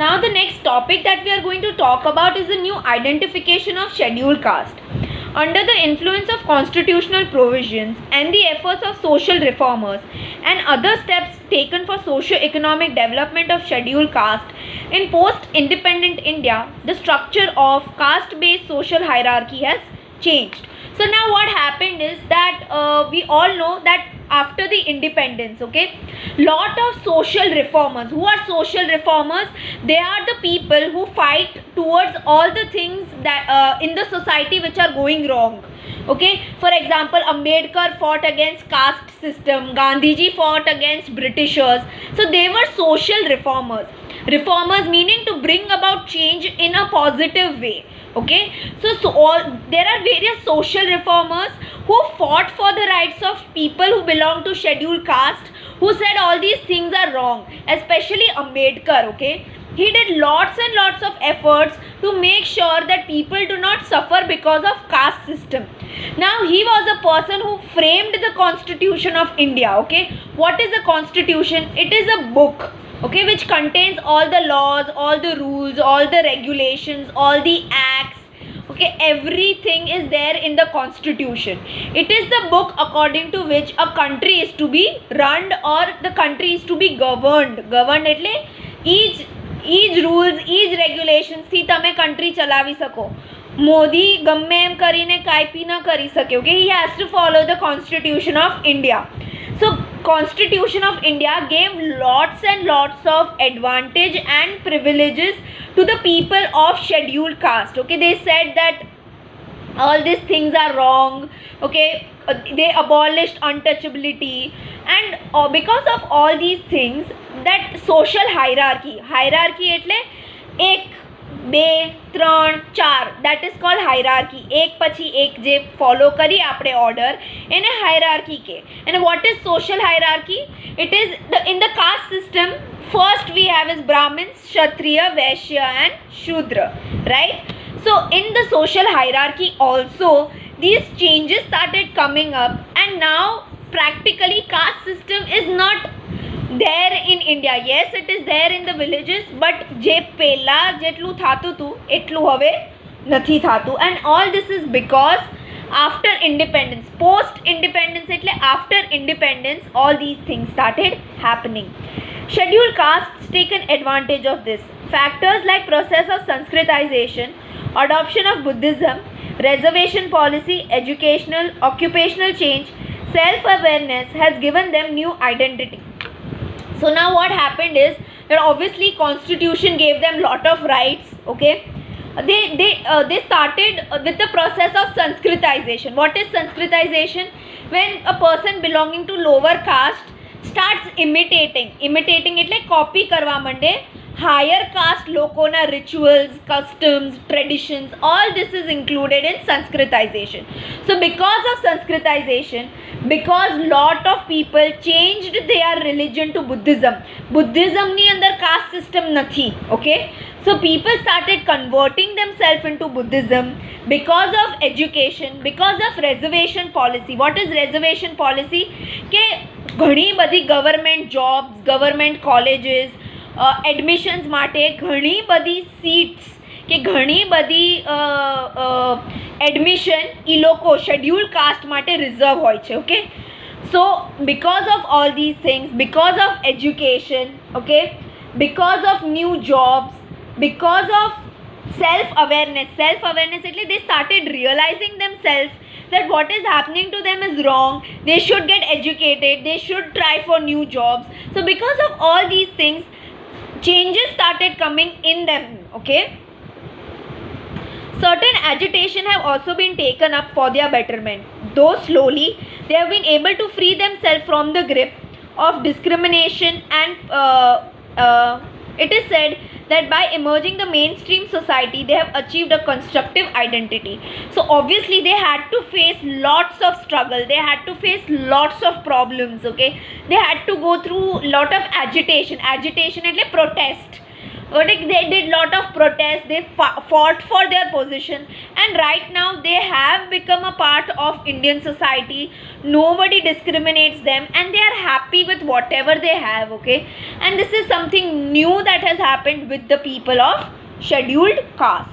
Now the next topic that we are going to talk about is the new identification of scheduled caste. Under the influence of constitutional provisions and the efforts of social reformers and other steps taken for socio-economic development of scheduled caste, in post-independent India, the structure of caste-based social hierarchy has changed. So now what happened is that we all know that after the independence, okay, lot of social reformers. Who are social reformers? They are the people who fight towards all the things that in the society which are going wrong. Okay, for example, Ambedkar fought against caste system, Gandhiji fought against Britishers. So they were social reformers. Reformers meaning to bring about change in a positive way. Okay, so there are various social reformers who fought for the rights of people who belong to scheduled caste, who said all these things are wrong, especially Ambedkar. Okay, he did lots and lots of efforts to make sure that people do not suffer because of caste system. Now he was a person who framed the Constitution of India. Okay, what is a constitution? It is a book, okay, which contains all the laws, all the rules, all the regulations, all the acts. Okay, everything is there in the constitution. It is the book according to which a country is to be run or the country is to be governed. Governed એટલે each rules, each regulations થી તમે country ચલાવી શકો. મોદી ગમે એમ કરીને કાંઈ ન કરી શકે. Okay, he has to follow the Constitution of India. So Constitution of India gave lots and lots of advantage and privileges to the people of scheduled caste. Okay, they said that all these things are wrong. Okay, they abolished untouchability, and because of all these things, that social hierarchy એટલે 1 2 3 4, that is called hierarchy. એક પછી એક જે follow કરીએ આપણે order એને hierarchy કહે. And what is social hierarchy? It is in the caste system, first we have is Brahmins, Kshatriya, Vaishya and Shudra, right? So in the social hierarchy also these changes started coming up, and now practically caste system is not there in India. Yes, it is there in the villages, but જે પહેલા જેટલું થાતું હતું એટલું હવે નથી થાતું. And all this is because after independence, post independence એટલે after independence, all these things started happening. Scheduled castes taken advantage of this. Factors like process of Sanskritization, adoption of Buddhism, reservation policy, educational, occupational change, self-awareness has given them new identity. So now what happened is that obviously Constitution gave them lot of rights. Okay, they started with the process of Sanskritization. What is Sanskritization? When a person belonging to lower caste starts imitating એટલે copy કરવા માંડે higher caste લોકોના rituals, customs, traditions. All this is included in Sanskritization. So because of Sanskritization, because lot of people changed their religion to Buddhism ની અંદર caste system નથી. Okay, so people started converting themselves into Buddhism because of education, because of reservation policy. What is reservation policy? કે ઘણી બધી government jobs, government colleges, admissions માટે ઘણી બધી seats કે ઘણી બધી એડમિશન એ લોકો શેડ્યુલ કાસ્ટ માટે રિઝર્વ હોય છે. Okay, so because of all these things, because of education, okay, because of new jobs, because of self awareness એટલે they started realizing themselves that what is happening to them is wrong. They should get educated, they should try for new jobs. So because of all these things, changes started coming in them. Okay, certain agitation have also been taken up for their betterment, though slowly they have been able to free themselves from the grip of discrimination, and it is said that by emerging the mainstream society they have achieved a constructive identity. So obviously they had to face lots of struggle, they had to face lots of problems. Okay, they had to go through lot of agitation એટલે protest. They did lot of protests, they fought for their position, and right now they have become a part of Indian society. Nobody discriminates them and they are happy with whatever they have. Okay, and this is something new that has happened with the people of scheduled caste.